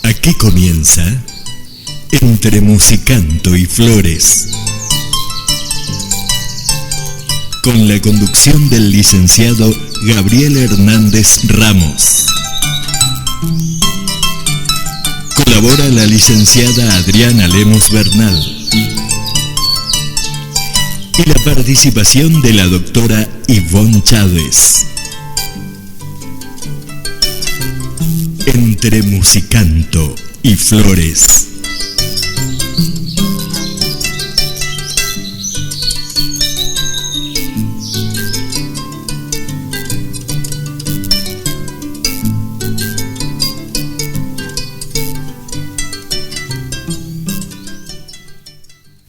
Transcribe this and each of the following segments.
Aquí comienza Entre Musicanto y Flores, con la conducción del licenciado Gabriel Hernández Ramos. Colabora la licenciada Adriana Lemos Bernal y la participación de la doctora Ivonne Chávez. Entre Musicanto y Flores.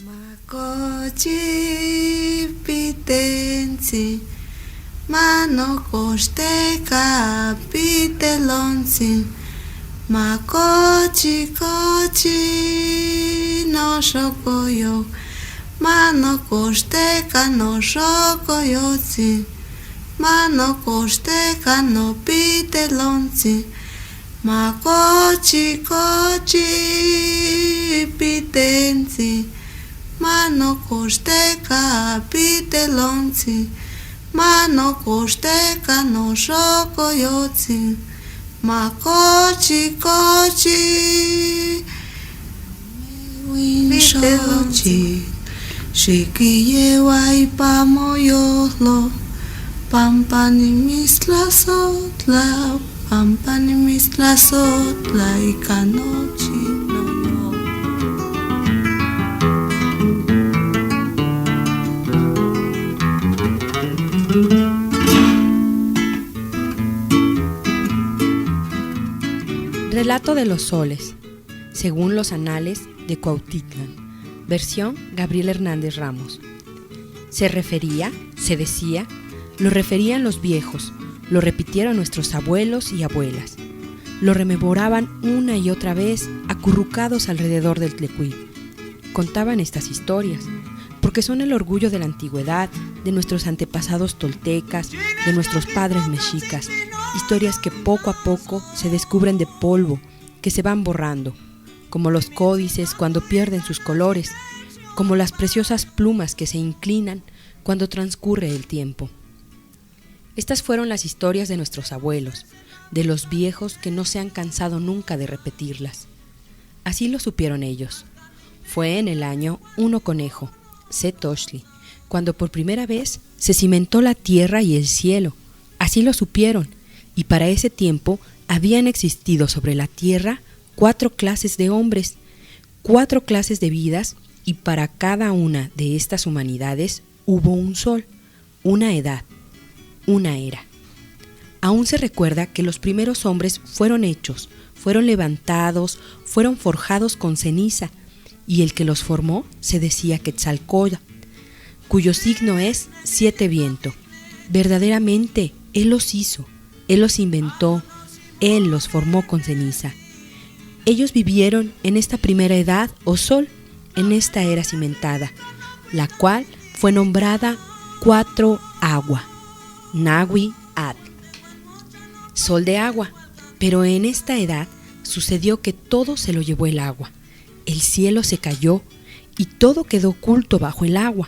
Makochi pitensi, mano koste kapitelonsi. Makochi kochi no shokoyo, mano koste ka no shokoyotsi. Mano koste ka no pitelonsi. Makochi kochi pitensi, mano koste ka pitelonsi. Mano koste ka no shokoyotsi. Makochi kochi winchochi shikiye waipa moyolo pampani misla sotla ikanochi no. Relato de los soles, según los anales de Cuautitlán, versión Gabriel Hernández Ramos. Se decía, lo referían los viejos, lo repitieron nuestros abuelos y abuelas, lo rememoraban una y otra vez acurrucados alrededor del tlecuí. Contaban estas historias, porque son el orgullo de la antigüedad, de nuestros antepasados toltecas, de nuestros padres mexicas, historias que poco a poco se descubren de polvo, que se van borrando, como los códices cuando pierden sus colores, como las preciosas plumas que se inclinan cuando transcurre el tiempo. Estas fueron las historias de nuestros abuelos, de los viejos que no se han cansado nunca de repetirlas. Así lo supieron ellos. Fue en el año 1 Conejo, Setochtli, cuando por primera vez se cimentó la tierra y el cielo. Así lo supieron, y para ese tiempo habían existido sobre la tierra 4 clases de hombres, 4 clases de vidas, y para cada una de estas humanidades hubo un sol, una edad, una era. Aún se recuerda que los primeros hombres fueron hechos, fueron levantados, fueron forjados con ceniza, y el que los formó se decía Quetzalcóatl, cuyo signo es 7 viento. Verdaderamente, Él los hizo, Él los inventó, Él los formó con ceniza. Ellos vivieron en esta primera edad o sol, en esta era cimentada, la cual fue nombrada 4 agua, Nahui Ad, sol de agua. Pero en esta edad sucedió que todo se lo llevó el agua. El cielo se cayó y todo quedó oculto bajo el agua.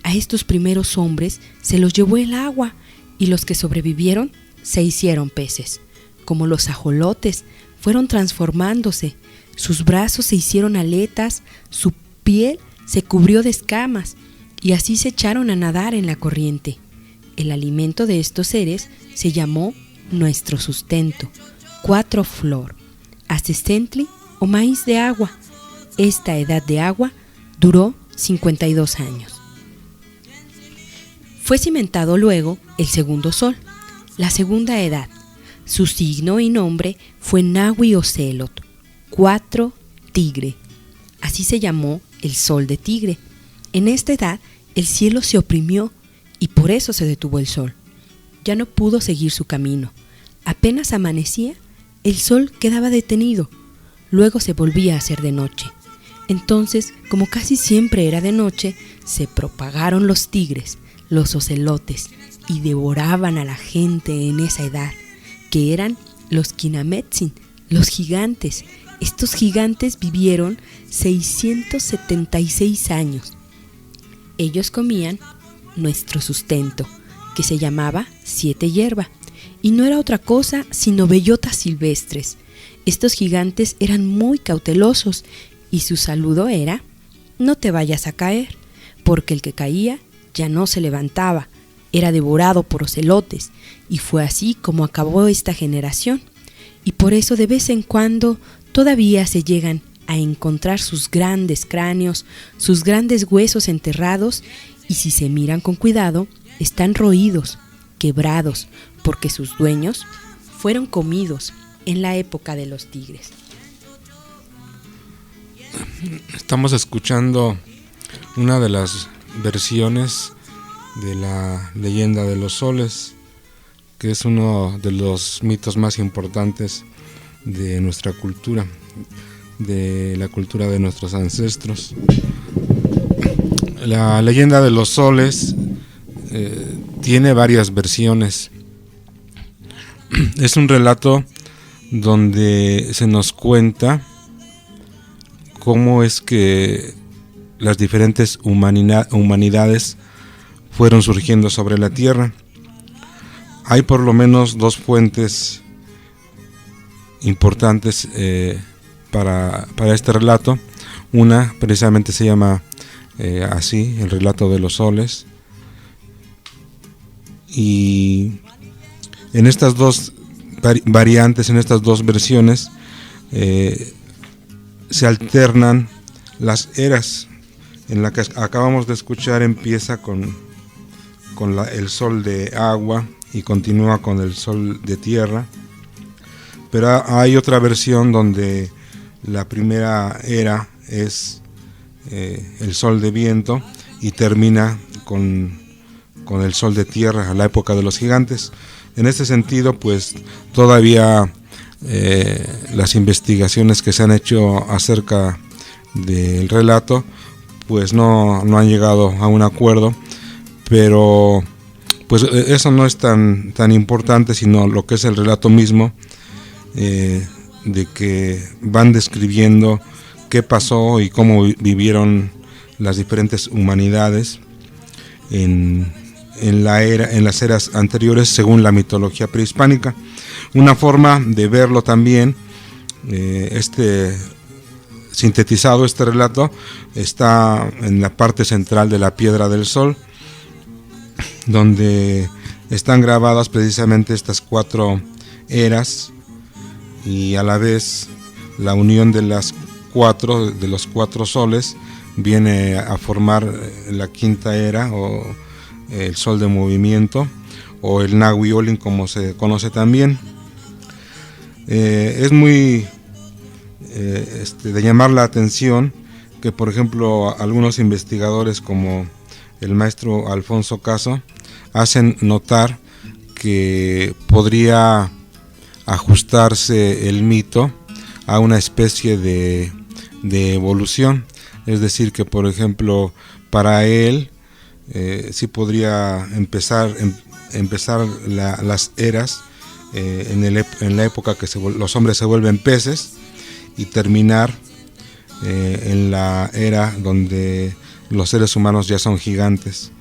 A estos primeros hombres se los llevó el agua, y los que sobrevivieron se hicieron peces. Como los ajolotes, fueron transformándose. Sus brazos se hicieron aletas, su piel se cubrió de escamas, y así se echaron a nadar en la corriente. El alimento de estos seres se llamó nuestro sustento, 4 flor, Acecentli o maíz de agua. Esta edad de agua duró 52 años. Fue cimentado luego el segundo sol, la segunda edad. Su signo y nombre fue Nahui Ocelot, 4 tigre. Así se llamó el sol de tigre. En esta edad el cielo se oprimió y por eso se detuvo el sol. Ya no pudo seguir su camino. Apenas amanecía, el sol quedaba detenido. Luego se volvía a hacer de noche. Entonces, como casi siempre era de noche, se propagaron los tigres, los ocelotes, y devoraban a la gente en esa edad, que eran los Kinametsin, los gigantes. Estos gigantes vivieron 676 años. Ellos comían nuestro sustento, que se llamaba 7 hierba, y no era otra cosa sino bellotas silvestres. Estos gigantes eran muy cautelosos, y su saludo era: no te vayas a caer, porque el que caía ya no se levantaba, era devorado por ocelotes, y fue así como acabó esta generación. Y por eso de vez en cuando todavía se llegan a encontrar sus grandes cráneos, sus grandes huesos enterrados, y si se miran con cuidado, están roídos, quebrados, porque sus dueños fueron comidos en la época de los tigres. Estamos escuchando una de las versiones de la leyenda de los soles, que es uno de los mitos más importantes de nuestra cultura, de la cultura de nuestros ancestros. La leyenda de los soles tiene varias versiones. Es un relato donde se nos cuenta cómo es que las diferentes humanidades fueron surgiendo sobre la tierra. Hay por lo menos dos fuentes importantes para este relato. Una precisamente se llama así, el relato de los soles. Y en estas dos variantes, en estas dos versiones, se alternan las eras. En la que acabamos de escuchar empieza con el sol de agua y continúa con el sol de tierra, pero hay otra versión donde la primera era es el sol de viento y termina con el sol de tierra, a la época de los gigantes. En este sentido, pues todavía las investigaciones que se han hecho acerca del relato pues no han llegado a un acuerdo, pero pues eso no es tan importante, sino lo que es el relato mismo, de que van describiendo qué pasó y cómo vivieron las diferentes humanidades en las eras anteriores según la mitología prehispánica. Una forma de verlo también, sintetizado este relato, está en la parte central de la Piedra del Sol, donde están grabadas precisamente estas 4 eras y a la vez la unión de los 4 soles viene a formar la 5ª era, o el sol de movimiento, o el Nahui-Olin como se conoce también. Es muy de llamar la atención que, por ejemplo, algunos investigadores como el maestro Alfonso Caso hacen notar que podría ajustarse el mito a una especie de evolución, es decir, que por ejemplo para él sí podría empezar las eras en la época que los hombres se vuelven peces, y terminar en la era donde los seres humanos ya son gigantes.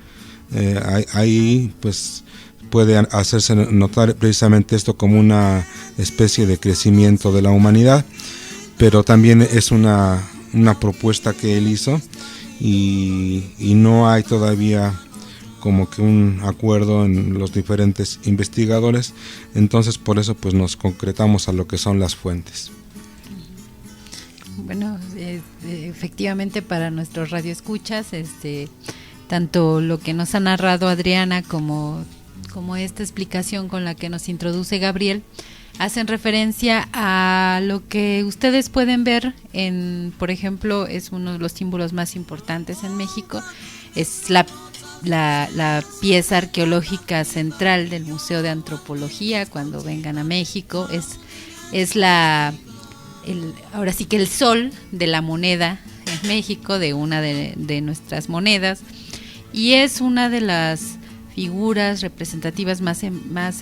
Ahí pues puede hacerse notar precisamente esto como una especie de crecimiento de la humanidad, pero también es una propuesta que él hizo y no hay todavía como que un acuerdo en los diferentes investigadores. Entonces por eso pues nos concretamos a lo que son las fuentes. Bueno, efectivamente para nuestros radioescuchas, tanto lo que nos ha narrado Adriana como esta explicación con la que nos introduce Gabriel, hacen referencia a lo que ustedes pueden ver por ejemplo, es uno de los símbolos más importantes en México, es la pieza arqueológica central del Museo de Antropología. Cuando vengan a México, es ahora sí que el sol de la moneda México, de una de nuestras monedas, y es una de las figuras representativas más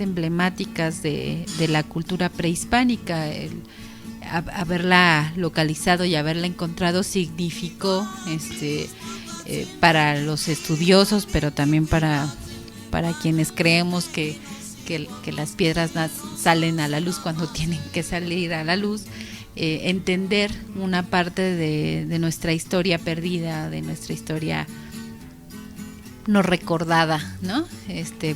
emblemáticas de la cultura prehispánica. Haberla localizado y haberla encontrado significó para los estudiosos, pero también para quienes creemos que las piedras salen a la luz cuando tienen que salir a la luz, entender una parte de nuestra historia perdida, de nuestra historia no recordada, ¿no?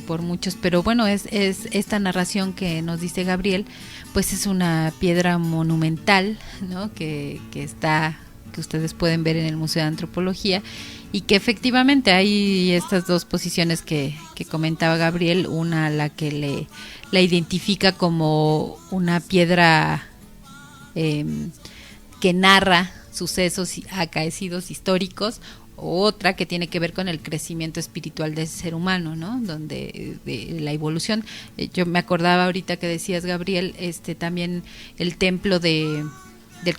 Por muchos, pero bueno, es esta narración que nos dice Gabriel, pues es una piedra monumental, ¿no? que ustedes pueden ver en el Museo de Antropología, y que efectivamente hay estas dos posiciones que comentaba Gabriel, una la que la identifica como una piedra que narra sucesos acaecidos históricos, otra que tiene que ver con el crecimiento espiritual del ser humano, ¿no? Donde de la evolución. Yo me acordaba ahorita que decías, Gabriel, también el templo del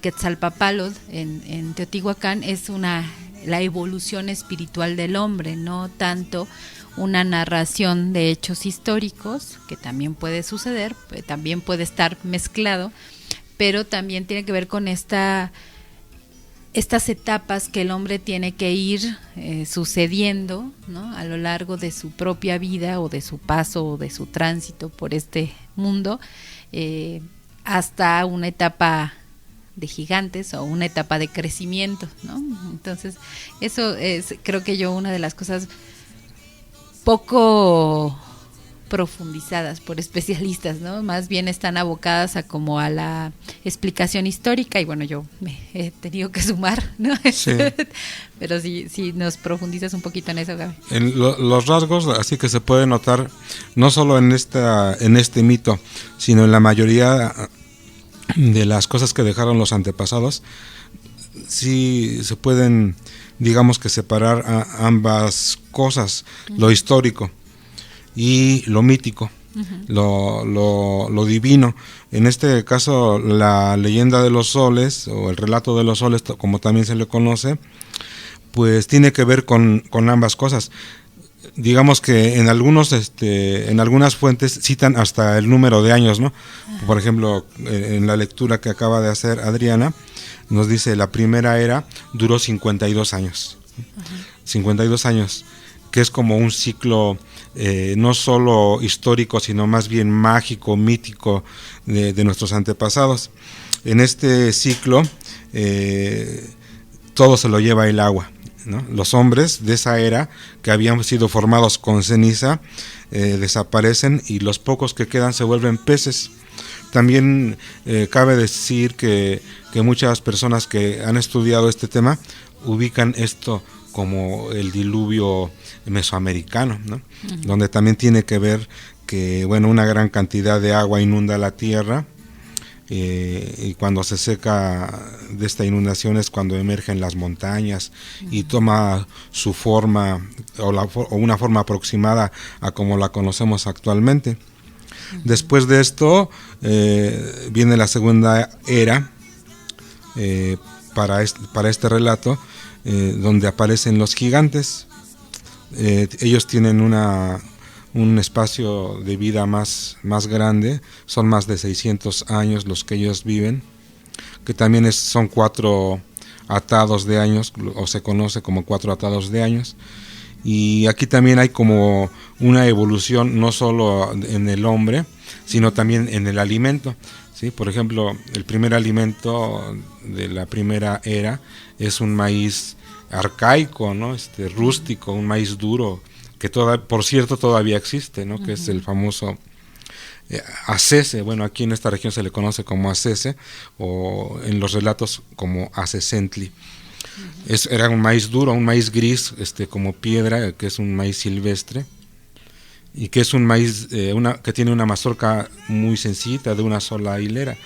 Quetzalpóatl en Teotihuacán es la evolución espiritual del hombre, no tanto una narración de hechos históricos, que también puede suceder, también puede estar mezclado, pero también tiene que ver con estas etapas que el hombre tiene que ir sucediendo, ¿no? A lo largo de su propia vida, o de su paso, o de su tránsito por este mundo, hasta una etapa de gigantes o una etapa de crecimiento, ¿no? Entonces, eso es, creo que yo, una de las cosas poco profundizadas por especialistas, ¿no? Más bien están abocadas a la explicación histórica, y bueno, yo me he tenido que sumar, ¿no? Sí. Pero si nos profundizas un poquito en eso, Gaby. Los rasgos, así que se puede notar, no solo en este mito, sino en la mayoría de las cosas que dejaron los antepasados, sí se pueden, digamos que separar a ambas cosas, lo histórico y lo mítico, lo divino. En este caso, la leyenda de los soles, o el relato de los soles, como también se le conoce, pues tiene que ver con ambas cosas. Digamos que en algunas fuentes citan hasta el número de años, ¿no? Por ejemplo, en la lectura que acaba de hacer Adriana, nos dice la primera era duró 52 años. 52 años, que es como un ciclo no solo histórico, sino más bien mágico, mítico de nuestros antepasados. En este ciclo todo se lo lleva el agua, ¿no? Los hombres de esa era, que habían sido formados con ceniza, desaparecen, y los pocos que quedan se vuelven peces. También cabe decir que muchas personas que han estudiado este tema ubican esto como el diluvio mesoamericano, ¿no? Donde también tiene que ver que, bueno, una gran cantidad de agua inunda la tierra, y cuando se seca de esta inundación es cuando emergen las montañas y toma su forma, o una forma aproximada a como la conocemos actualmente. Después de esto viene la segunda era para este relato, donde aparecen los gigantes. Ellos tienen un espacio de vida más grande, son más de 600 años los que ellos viven, que también son 4 atados de años, o se conoce como 4 atados de años. Y aquí también hay como una evolución, no solo en el hombre, sino también en el alimento, ¿sí? Por ejemplo, el primer alimento de la primera era es un maíz arcaico, ¿no? Rústico, un maíz duro, que por cierto todavía existe, ¿no? Que es el famoso acese. Bueno, aquí en esta región se le conoce como acese, o en los relatos como acecentli. Era un maíz duro, un maíz gris, como piedra, que es un maíz silvestre, y que es un maíz que tiene una mazorca muy sencillita, de una sola hilera.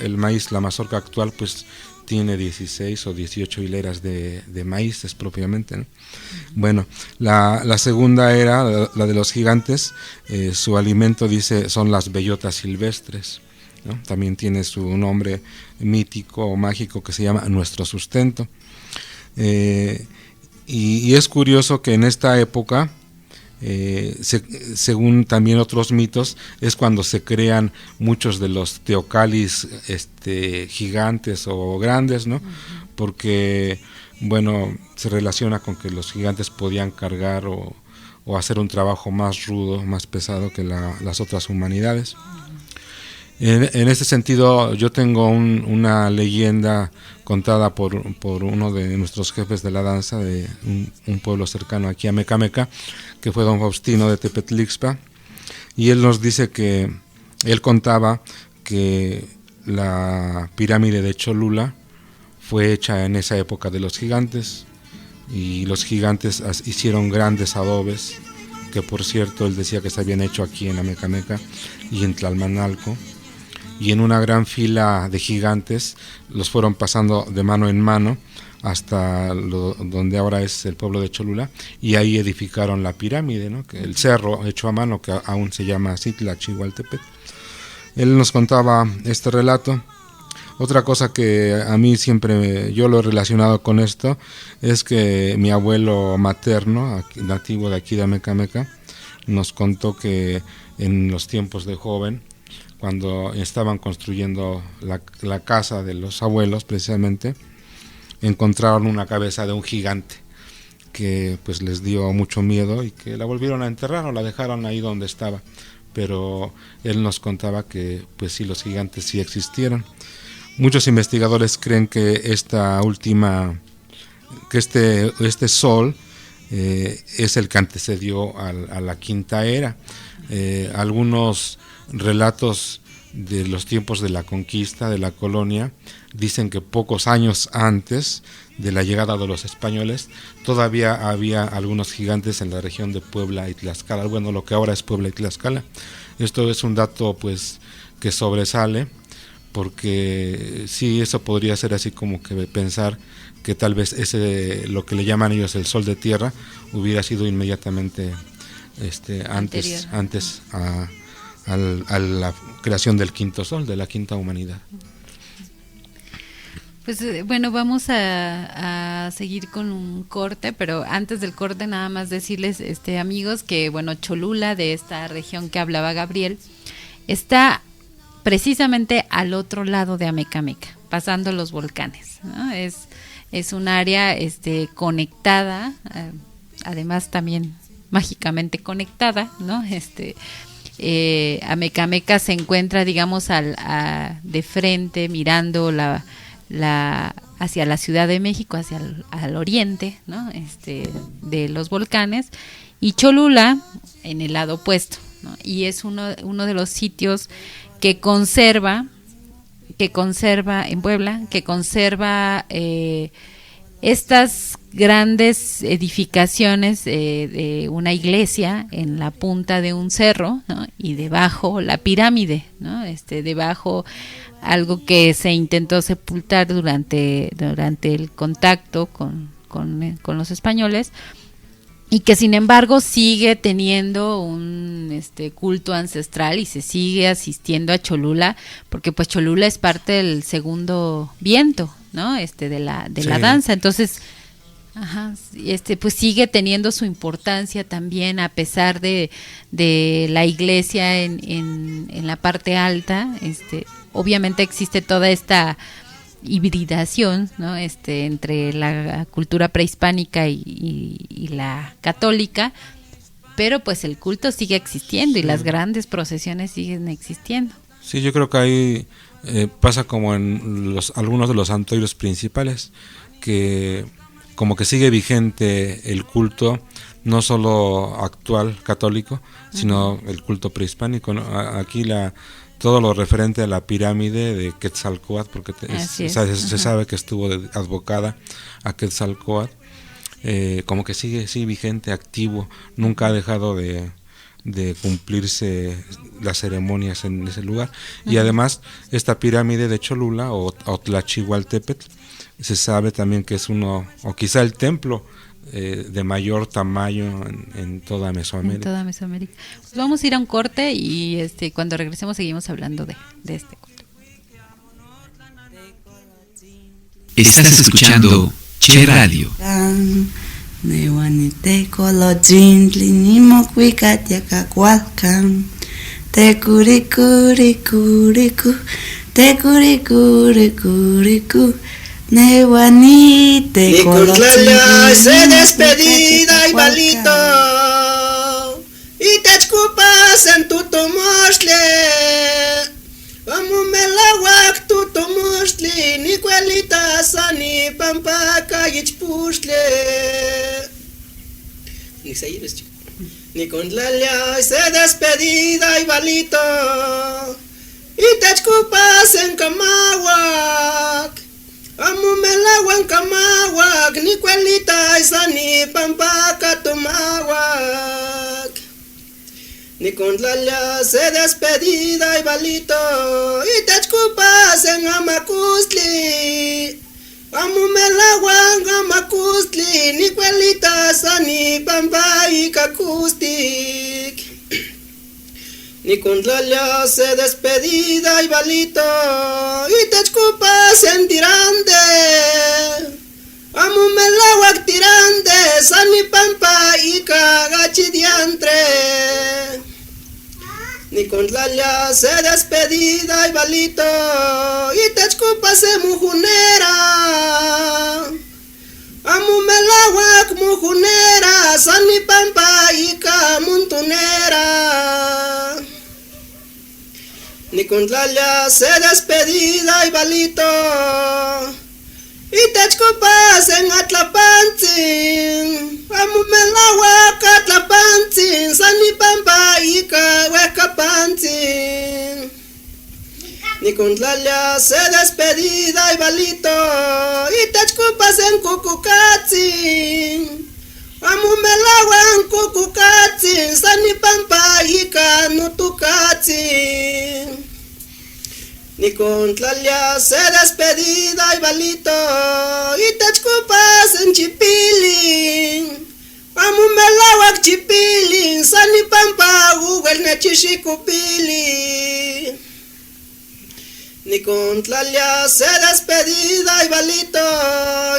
El maíz, la mazorca actual, pues tiene 16 o 18 hileras de maíces propiamente, ¿no? Bueno, la segunda era la de los gigantes. Su alimento, dice, son las bellotas silvestres, ¿no? También tiene su nombre mítico o mágico que se llama Nuestro Sustento. Y es curioso que en esta época, según también otros mitos, es cuando se crean muchos de los teocalis gigantes o grandes, ¿no? Porque, bueno, se relaciona con que los gigantes podían cargar o hacer un trabajo más rudo, más pesado que las otras humanidades. En este sentido, yo tengo una leyenda contada por uno de nuestros jefes de la danza de un pueblo cercano aquí a Mecameca, que fue don Faustino de Tepetlixpa, y él nos dice que él contaba que la pirámide de Cholula fue hecha en esa época de los gigantes, y los gigantes hicieron grandes adobes, que por cierto él decía que se habían hecho aquí en Amecameca y en Tlalmanalco, y en una gran fila de gigantes los fueron pasando de mano en mano hasta donde ahora es el pueblo de Cholula, y ahí edificaron la pirámide, ¿no? Que el cerro hecho a mano, que aún se llama así, Tlachihualtepec. Él nos contaba este relato. Otra cosa que a mí siempre yo lo he relacionado con esto es que mi abuelo materno, nativo de aquí de Amecameca, nos contó que en los tiempos de joven, cuando estaban construyendo la casa de los abuelos precisamente, encontraron una cabeza de un gigante que pues les dio mucho miedo y que la volvieron a enterrar o la dejaron ahí donde estaba. Pero él nos contaba que pues sí, los gigantes sí existieron. Muchos investigadores creen que este sol es el que antecedió a la Quinta Era. Algunos relatos de los tiempos de la conquista, de la colonia, dicen que pocos años antes de la llegada de los españoles todavía había algunos gigantes en la región de Puebla y Tlaxcala, bueno, lo que ahora es Puebla y Tlaxcala. Esto es un dato pues que sobresale, porque sí, eso podría ser así como que pensar que tal vez lo que le llaman ellos el sol de tierra hubiera sido inmediatamente antes a la creación del quinto sol, de la quinta humanidad. Pues bueno, vamos a seguir con un corte, pero antes del corte nada más decirles, amigos, que bueno, Cholula, de esta región que hablaba Gabriel, está precisamente al otro lado de Amecameca, pasando los volcanes, ¿no? Es un área conectada, además también mágicamente conectada, ¿no? Amecameca se encuentra, digamos, de frente, mirando hacia la Ciudad de México, hacia al oriente, ¿no? De los volcanes, y Cholula en el lado opuesto, ¿no? Y es uno de los sitios que conserva en Puebla, que conserva estas grandes edificaciones de una iglesia en la punta de un cerro, ¿no? Y debajo la pirámide, ¿no? Debajo algo que se intentó sepultar durante el contacto con los españoles, y que sin embargo sigue teniendo un culto ancestral y se sigue asistiendo a Cholula, porque pues Cholula es parte del segundo viento, ¿no? De la danza. Entonces, pues sigue teniendo su importancia también, a pesar de la iglesia en la parte alta. Obviamente existe toda esta hibridación, ¿no? Entre la cultura prehispánica y la católica, pero pues el culto sigue existiendo, y las grandes procesiones siguen existiendo. Sí, yo creo que ahí pasa como en algunos de los santuarios principales, que como que sigue vigente el culto, no solo actual católico, sino el culto prehispánico, ¿no? Aquí todo lo referente a la pirámide de Quetzalcóatl, porque se sabe que estuvo advocada a Quetzalcóatl, como que sigue vigente, activo, nunca ha dejado de cumplirse las ceremonias en ese lugar. Y además esta pirámide de Cholula o Tlachihualtepec, se sabe también que es uno, o quizá el templo de mayor tamaño en toda Mesoamérica. Pues vamos a ir a un corte y cuando regresemos seguimos hablando de este culto. Estás escuchando Che Radio. Newanite kolojin linimo kwikat yakakwalkan. Te kurikuriku. Te kurikuriku. Newanite kolojin. Se despedida y balito. Y te escupas en tu tomosle. Vamos melawak tu tomosle. Ni cuelita sani pampaka yichpusle. Ni con la se despedida y balito. Y te escupas en Camawak. Vamos melawak en Camawak. Ni cuelita sani pampaka tomawak. Ni con la se despedida y balito. Y te escupas en Amacustli. Vamos melawak Amacustli. Ni cuelita sani pampa y cacustic. Ni con la se despedida y balito. Y te escupas en Tirande. Vamos melawak Tirande. Sani pampa y cagachidiantre. Ni con la se despedida y balito. Y te escupas en Mujunera. Amu melawak Mujunera. Sani pampa y camuntunera. Ni con la se despedida y balito. Y te escupas en Atlapantzin. Amu melawak Atlapantzin. Sani pampa y cahuecapantzin. Ni con la se despedida y balito. Y te escupas en Cucucatzin. Amu melawak Cucucatzin. Sani pampa y canutucatzin. Ni con la se despedida y balito. Y te escupas en Chipilin. Amu melawak Chipilin. Sani pampa Google nechishikupili. Ni con la se despedida y balito.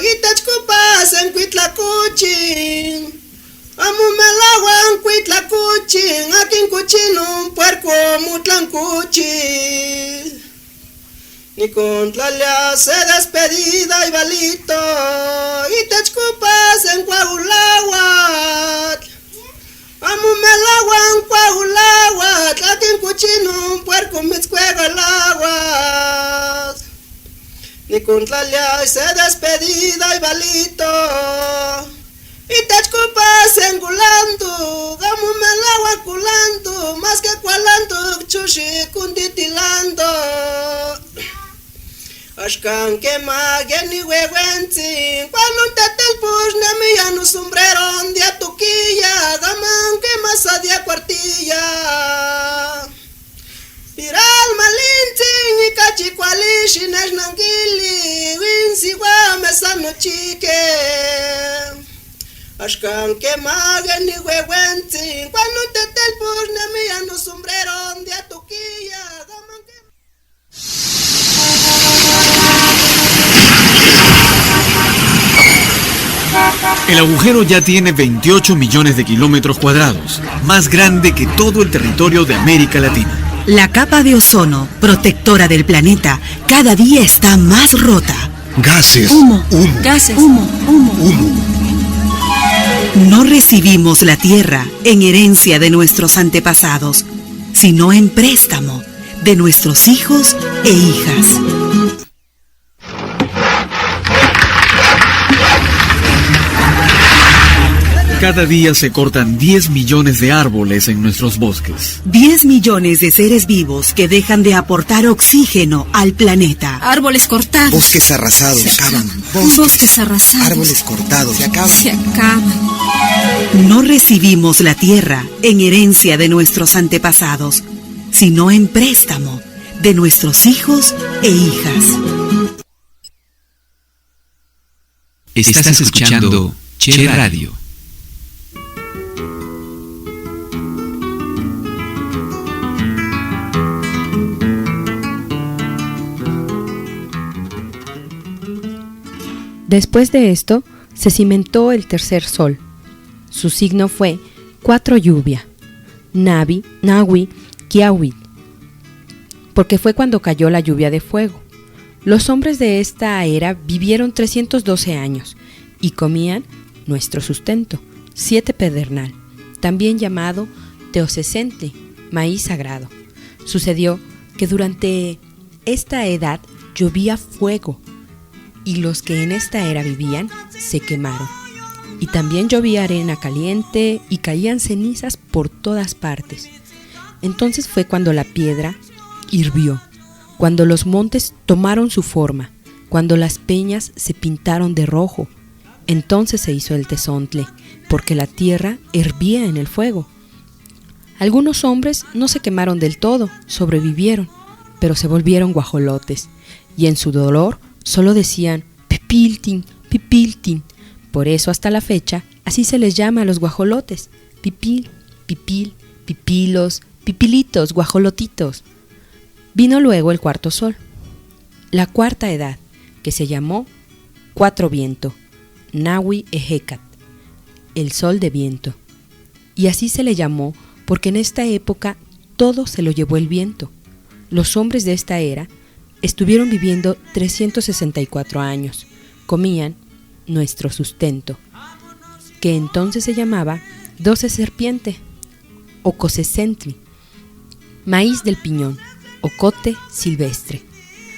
Y te escupas en Cuitlacuchin. Amu melawak Cuitlacuchin. Aquí en Cuchin un puerco mutlancuchin. Ni con la se despedida y balito. Y te escupas en Coahuilawat. Amu melawak Coahuilawat. Aquí en Cuchin un puerco mitzcuegalawat. Ni con la se despedida y balito. Y te escupas en Gulandu. Amu melawak Gulandu. Más que Cualandu chushi kunditilando. Ashkan que mageni huehuentzin. Cuando te telpush nemi anu sombrero dia tuquilla. Gaman que masa dia cuartilla. Piral malintzin y cachicualish y nesnangili. Winsigua mesano chique. Ashkan que mageni huehuentzin. Cuando te telpush nemi anu sombrero dia tuquilla. Gaman que El agujero ya tiene 28 millones de kilómetros cuadrados, más grande que todo el territorio de América Latina. La capa de ozono, protectora del planeta, cada día está más rota. Gases, Humo, humo, gases, humo. No recibimos la tierra en herencia de nuestros antepasados, sino en préstamo de nuestros hijos e hijas. Cada día se cortan 10 millones de árboles en nuestros bosques. 10 millones de seres vivos que dejan de aportar oxígeno al planeta. Árboles cortados. Bosques arrasados. Se acaban. Bosques arrasados. Árboles cortados. Se acaban. Se acaban. No recibimos la tierra en herencia de nuestros antepasados, sino en préstamo de nuestros hijos e hijas. Estás escuchando Che Radio. Después de esto, se cimentó el tercer sol. Su signo fue 4 lluvia, Navi, Kiawit, porque fue cuando cayó la lluvia de fuego. Los hombres de esta era vivieron 312 años y comían nuestro sustento, 7 pedernal, también llamado teosesente, maíz sagrado. Sucedió que durante esta edad llovía fuego y los que en esta era vivían se quemaron. Y también llovía arena caliente y caían cenizas por todas partes. Entonces fue cuando la piedra hirvió, cuando los montes tomaron su forma, cuando las peñas se pintaron de rojo. Entonces se hizo el tezontle, porque la tierra hervía en el fuego. Algunos hombres no se quemaron del todo, sobrevivieron, pero se volvieron guajolotes, y en su dolor solo decían pipiltin, pipiltin. Por eso hasta la fecha así se les llama a los guajolotes, pipil, pipil, pipilos, pipilitos, guajolotitos. Vino luego el cuarto sol, la cuarta edad, que se llamó 4 viento, Nawi Ejecat, el sol de viento. Y así se le llamó porque en esta época todo se lo llevó el viento. Los hombres de esta era estuvieron viviendo 364 años, comían nuestro sustento, que entonces se llamaba 12 serpiente, Ocosesentli, maíz del piñón, ocote silvestre.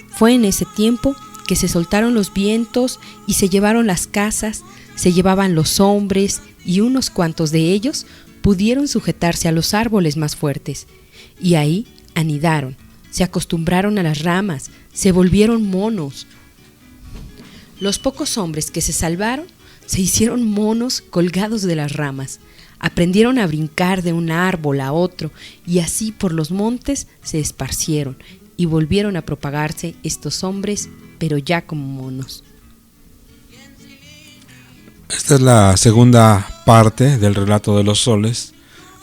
Fue en ese tiempo que se soltaron los vientos y se llevaron las casas, se llevaban los hombres y unos cuantos de ellos pudieron sujetarse a los árboles más fuertes y ahí anidaron, se acostumbraron a las ramas, se volvieron monos. Los pocos hombres que se salvaron se hicieron monos colgados de las ramas, aprendieron a brincar de un árbol a otro y así por los montes se esparcieron y volvieron a propagarse estos hombres, pero ya como monos. Esta es la segunda parte del relato de los soles,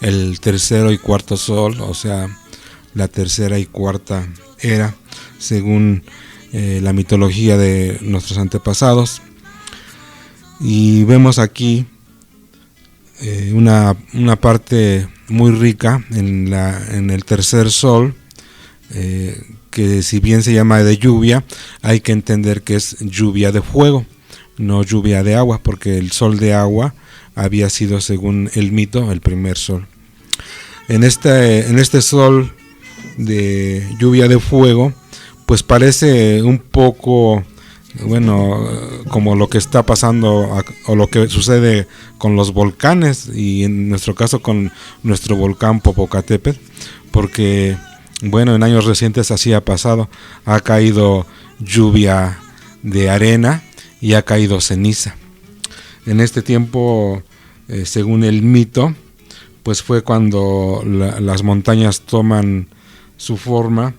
el tercero y cuarto sol, o sea, la tercera y cuarta era, según la mitología de nuestros antepasados. Y vemos aquí una parte muy rica en el tercer sol, que si bien se llama de lluvia, hay que entender que es lluvia de fuego, no lluvia de agua, porque el sol de agua había sido, según el mito, el primer sol. En este sol de lluvia de fuego, pues parece un poco, bueno, como lo que está pasando o lo que sucede con los volcanes, y en nuestro caso con nuestro volcán Popocatépetl, porque bueno, en años recientes así ha pasado, ha caído lluvia de arena y ha caído ceniza. En este tiempo, según el mito, pues fue cuando las montañas toman su forma,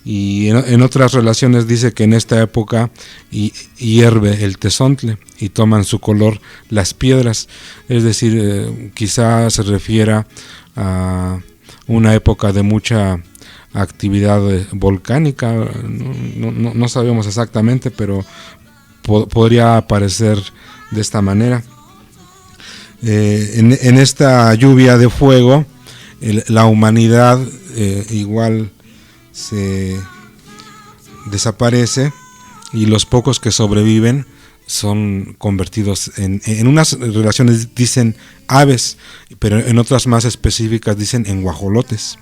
y en otras relaciones dice que en esta época hierve el tezontle y toman su color las piedras, es decir, quizá se refiera a una época de mucha actividad volcánica, no sabemos exactamente, pero podría parecer de esta manera. En esta lluvia de fuego, la humanidad igual se desaparece, y los pocos que sobreviven son convertidos en unas relaciones dicen aves, pero en otras más específicas dicen en guajolotes.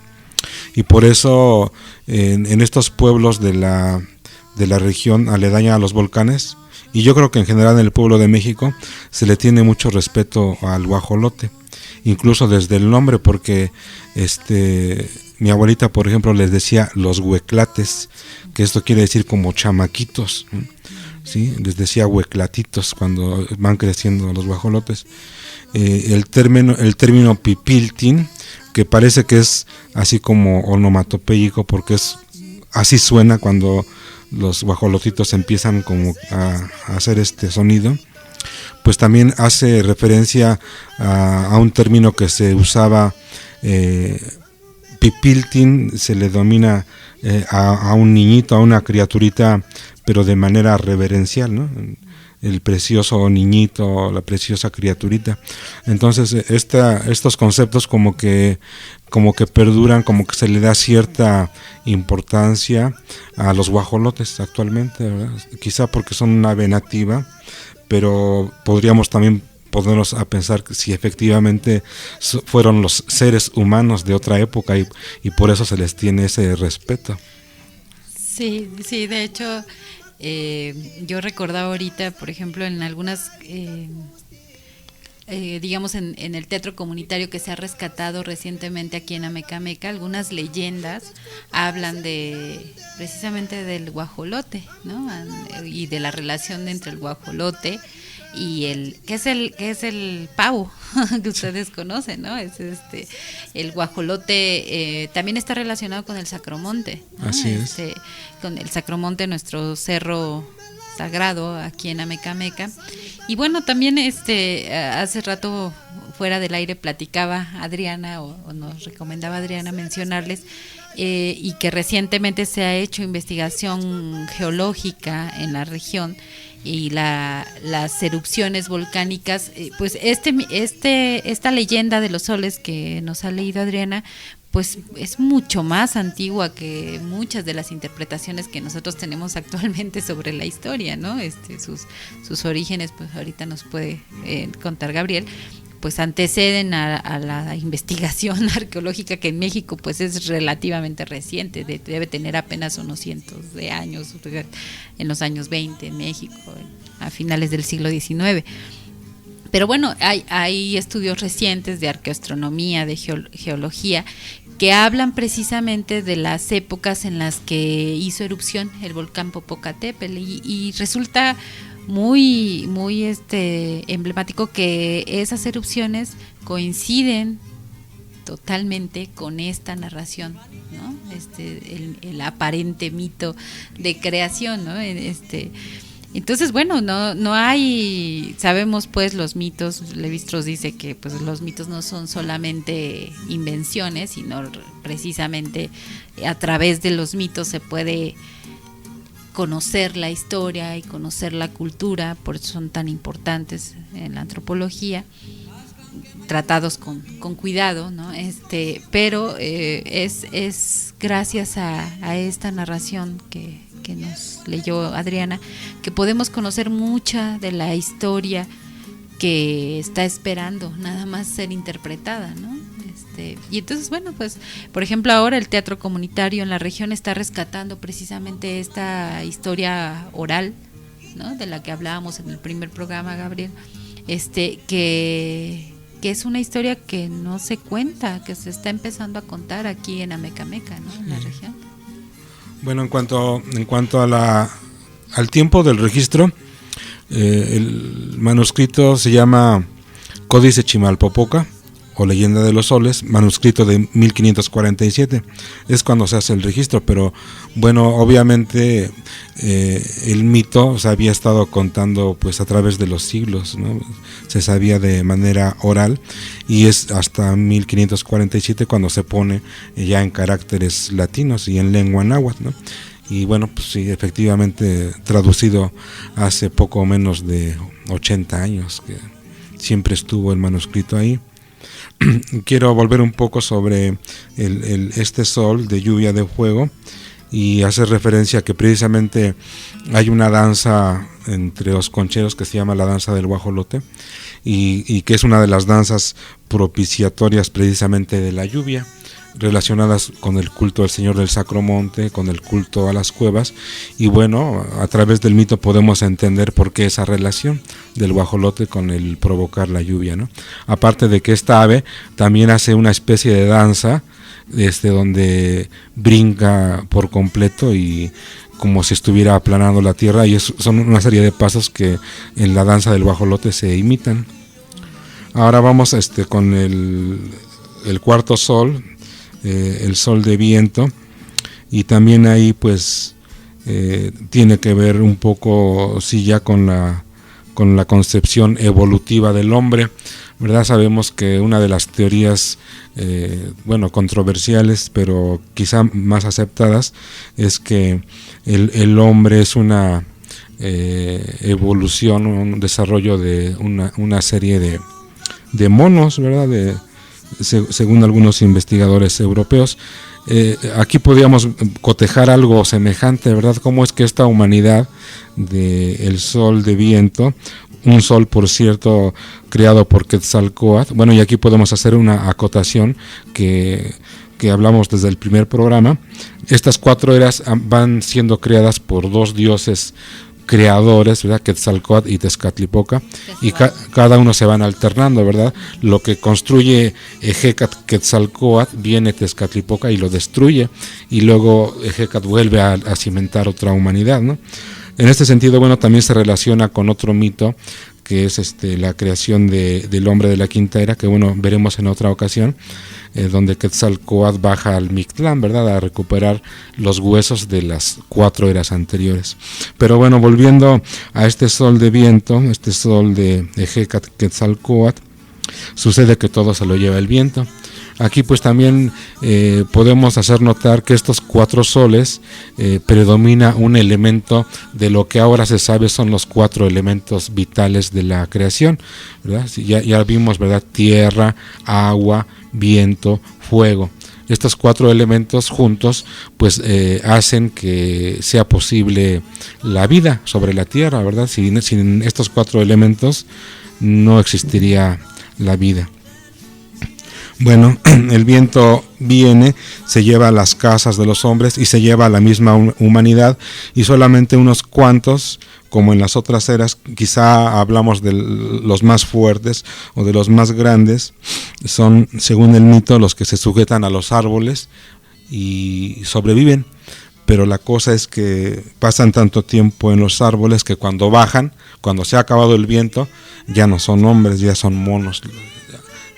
Y por eso en estos pueblos de la región aledaña a los volcanes, y yo creo que en general en el pueblo de México, se le tiene mucho respeto al guajolote, incluso desde el nombre, porque mi abuelita, por ejemplo, les decía los hueclates, que esto quiere decir como chamaquitos, ¿sí? Les decía hueclatitos cuando van creciendo los guajolotes. El término pipiltin, que parece que es así como onomatopéyico, porque así suena cuando los guajolotitos empiezan como a hacer este sonido, pues también hace referencia a un término que se usaba Pipiltin se le domina a un niñito, a una criaturita, pero de manera reverencial, ¿no? El precioso niñito, la preciosa criaturita. Entonces estos conceptos como que perduran, como que se le da cierta importancia a los guajolotes actualmente, ¿verdad? Quizá porque son una ave nativa, pero podríamos también ponernos a pensar si efectivamente fueron los seres humanos de otra época y por eso se les tiene ese respeto. Sí, de hecho, yo recordaba ahorita, por ejemplo, en algunas, digamos, en el teatro comunitario que se ha rescatado recientemente aquí en Amecameca, algunas leyendas hablan precisamente del guajolote, ¿no? Y de la relación entre el guajolote y que es el pavo que ustedes conocen, ¿no? El guajolote también está relacionado con el Sacromonte, ¿no? Así es. Con el Sacromonte, nuestro cerro sagrado aquí en Amecameca. Y bueno, también hace rato fuera del aire platicaba Adriana o nos recomendaba Adriana mencionarles y que recientemente se ha hecho investigación geológica en la región y las erupciones volcánicas, pues esta leyenda de los soles que nos ha leído Adriana, pues es mucho más antigua que muchas de las interpretaciones que nosotros tenemos actualmente sobre la historia, ¿no? Sus orígenes, pues ahorita nos puede contar Gabriel, pues anteceden a la investigación arqueológica que en México pues es relativamente reciente, debe tener apenas unos cientos de años, en los años 20 en México, a finales del siglo XIX. Pero bueno, hay estudios recientes de arqueoastronomía, de geología, que hablan precisamente de las épocas en las que hizo erupción el volcán Popocatépetl y resulta muy emblemático que esas erupciones coinciden totalmente con esta narración, ¿no? El aparente mito de creación, ¿no? Entonces, bueno, no hay, sabemos pues los mitos, Levi-Strauss dice que pues los mitos no son solamente invenciones, sino precisamente a través de los mitos se puede conocer la historia y conocer la cultura, por eso son tan importantes en la antropología, tratados con cuidado, ¿no? Pero es gracias a esta narración que nos leyó Adriana que podemos conocer mucha de la historia que está esperando nada más ser interpretada, ¿no? Y entonces, bueno, pues, por ejemplo, ahora el teatro comunitario en la región está rescatando precisamente esta historia oral, ¿no? De la que hablábamos en el primer programa, Gabriel, que es una historia que no se cuenta, que se está empezando a contar aquí en Amecameca, ¿no? En la región. Bueno, en cuanto al tiempo del registro, el manuscrito se llama Códice Chimalpopoca o Leyenda de los Soles, manuscrito de 1547, es cuando se hace el registro, pero bueno, obviamente el mito se había estado contando pues a través de los siglos, ¿no? Se sabía de manera oral y es hasta 1547 cuando se pone ya en caracteres latinos y en lengua náhuatl, ¿no? Y bueno, pues sí, efectivamente traducido hace poco menos de 80 años que siempre estuvo el manuscrito ahí. Quiero volver un poco sobre este sol de lluvia de fuego y hacer referencia a que precisamente hay una danza entre los concheros que se llama la danza del guajolote y que es una de las danzas propiciatorias precisamente de la lluvia, relacionadas con el culto al Señor del Sacromonte, con el culto a las cuevas, y bueno, a través del mito podemos entender por qué esa relación del guajolote con el provocar la lluvia, ¿no? Aparte de que esta ave también hace una especie de danza donde brinca por completo y como si estuviera aplanando la tierra, y son una serie de pasos que en la danza del guajolote se imitan. Ahora vamos con el cuarto sol, el sol de viento, y también ahí pues tiene que ver un poco, sí, ya con con la concepción evolutiva del hombre, ¿verdad? Sabemos que una de las teorías controversiales, pero quizá más aceptadas, es que el hombre es una evolución, un desarrollo de una serie de monos, ¿verdad? Según algunos investigadores europeos. Aquí podríamos cotejar algo semejante, ¿verdad? Cómo es que esta humanidad del sol de viento, un sol, por cierto, creado por Quetzalcóatl, y aquí podemos hacer una acotación que hablamos desde el primer programa. Estas 4 eras van siendo creadas por 2 dioses creadores, ¿verdad? Quetzalcóatl y Tezcatlipoca, y cada uno se van alternando, ¿verdad? Lo que construye Ejecatl Quetzalcóatl, viene Tezcatlipoca y lo destruye, y luego Ejecatl vuelve a cimentar otra humanidad, ¿no? En este sentido, también se relaciona con otro mito, que es la creación del hombre de la quinta era, que veremos en otra ocasión, donde Quetzalcóatl baja al Mictlán, ¿verdad?, a recuperar los huesos de las 4 eras anteriores. Pero volviendo a este sol de viento, este sol de Ejecatl Quetzalcóatl, sucede que todo se lo lleva el viento. Aquí pues también podemos hacer notar que estos 4 soles predomina un elemento de lo que ahora se sabe son los 4 elementos vitales de la creación, ¿verdad? Ya vimos, ¿verdad? Tierra, agua, viento, fuego. Estos 4 elementos juntos pues hacen que sea posible la vida sobre la tierra, ¿verdad? Sin estos 4 elementos no existiría la vida. El viento viene, se lleva a las casas de los hombres y se lleva a la misma humanidad, y solamente unos cuantos, como en las otras eras, quizá hablamos de los más fuertes o de los más grandes, son, según el mito, los que se sujetan a los árboles y sobreviven. Pero la cosa es que pasan tanto tiempo en los árboles que cuando bajan, cuando se ha acabado el viento, ya no son hombres, ya son monos.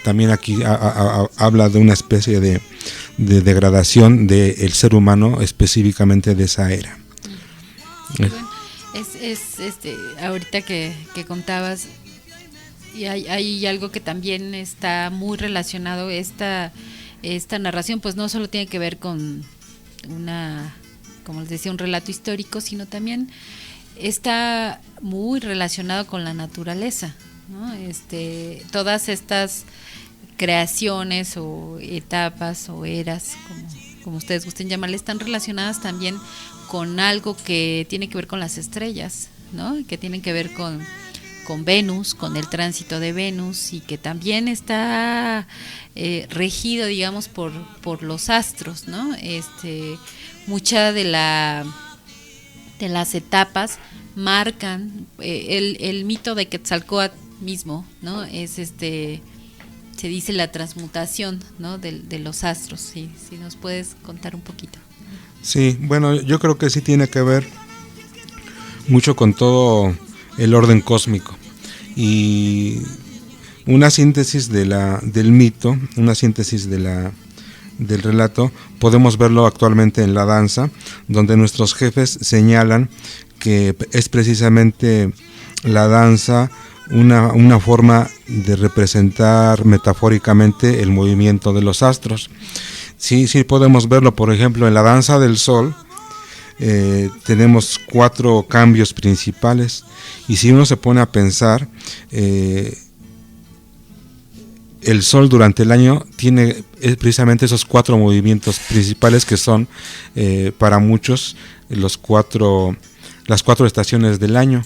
También aquí habla de una especie de degradación del ser humano, específicamente de esa era. Ahorita que contabas, y hay algo que también está muy relacionado, esta narración pues no solo tiene que ver con como les decía, un relato histórico, sino también está muy relacionado con la naturaleza, ¿no? Todas estas creaciones o etapas o eras, como ustedes gusten llamarle, están relacionadas también con algo que tiene que ver con las estrellas, ¿no? Que tienen que ver con Venus, con el tránsito de Venus, y que también está regido, digamos, por los astros, ¿no? Mucha de las etapas marcan el mito de Quetzalcóatl mismo, ¿no? Es se dice la transmutación, ¿no? de los astros. Si nos puedes contar un poquito. Sí, yo creo que sí tiene que ver mucho con todo el orden cósmico, y una síntesis del mito, una síntesis del relato, podemos verlo actualmente en la danza, donde nuestros jefes señalan que es precisamente la danza una forma de representar metafóricamente el movimiento de los astros. Sí podemos verlo, por ejemplo, en la danza del sol. Tenemos 4 cambios principales, y si uno se pone a pensar, el sol durante el año tiene precisamente esos 4 movimientos principales que son para muchos las 4 estaciones del año.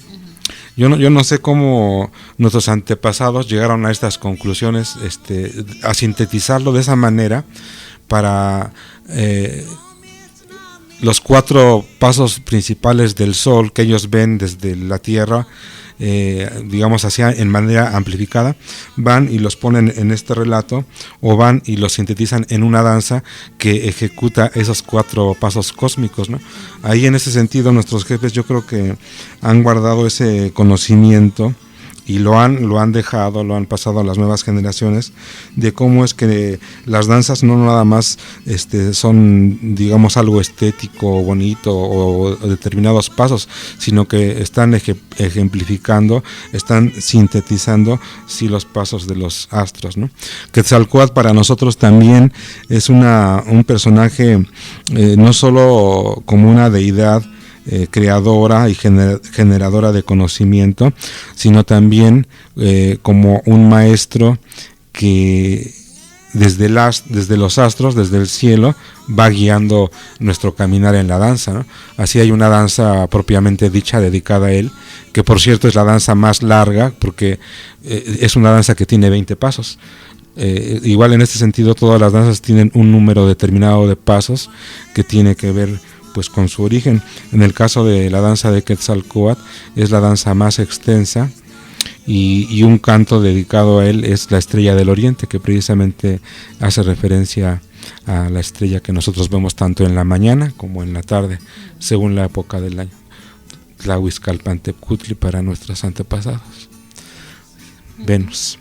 Yo no sé cómo nuestros antepasados llegaron a estas conclusiones, a sintetizarlo de esa manera para los 4 pasos principales del sol que ellos ven desde la Tierra, digamos así, en manera amplificada, van y los ponen en este relato, o van y los sintetizan en una danza que ejecuta esos 4 pasos cósmicos, ¿no? Ahí, en ese sentido, nuestros jefes, yo creo que han guardado ese conocimiento y lo han dejado, lo han pasado a las nuevas generaciones, de cómo es que las danzas no nada más son, digamos, algo estético, bonito o determinados pasos, sino que están ejemplificando, están sintetizando los pasos de los astros, ¿no? Quetzalcóatl para nosotros también es un personaje no solo como una deidad creadora y generadora de conocimiento, sino también como un maestro que desde los astros, desde el cielo, va guiando nuestro caminar en la danza, ¿no? Así hay una danza propiamente dicha dedicada a él, que por cierto es la danza más larga, porque es una danza que tiene 20 pasos. Igual en este sentido todas las danzas tienen un número determinado de pasos que tiene que ver pues con su origen. En el caso de la danza de Quetzalcóatl es la danza más extensa y un canto dedicado a él es la Estrella del Oriente, que precisamente hace referencia a la estrella que nosotros vemos tanto en la mañana como en la tarde, según la época del año. Tlahuizcalpantepcutli para nuestros antepasados. Venus.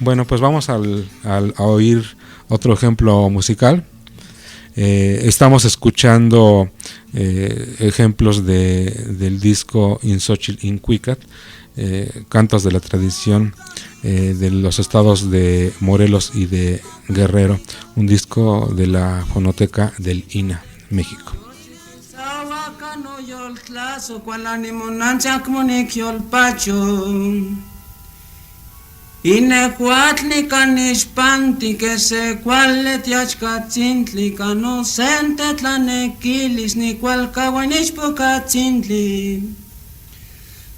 Bueno, pues vamos a oír otro ejemplo musical. Estamos escuchando ejemplos del disco Inxochitl Incuicat, cantos de la tradición de los estados de Morelos y de Guerrero, un disco de la fonoteca del INA, México. Inecuatli canishpanti que se cuale tiachcatzintli canosente tlanequilis ni cual cahuanishpocatzintli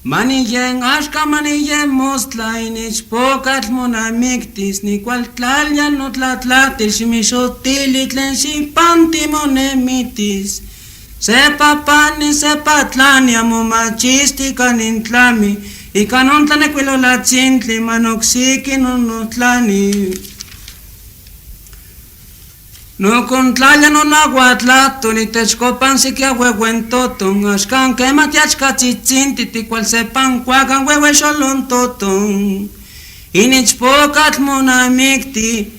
maniyen ashka maniyen mostla inichpocatl monamictis ni cual tlalyan no tlatlatil ximixotili tlen xipanti monemitis sepa pani sepa tlani amomachisti canintlami y canon tlanecuilo la chintli manoxiki no tlani no contlaya no nahuatlato ni techcopan si que huehuentoton ashkan que matiachcachichinti ti cual sepan cuacan huehue xolontoton y nichpocatl monamicti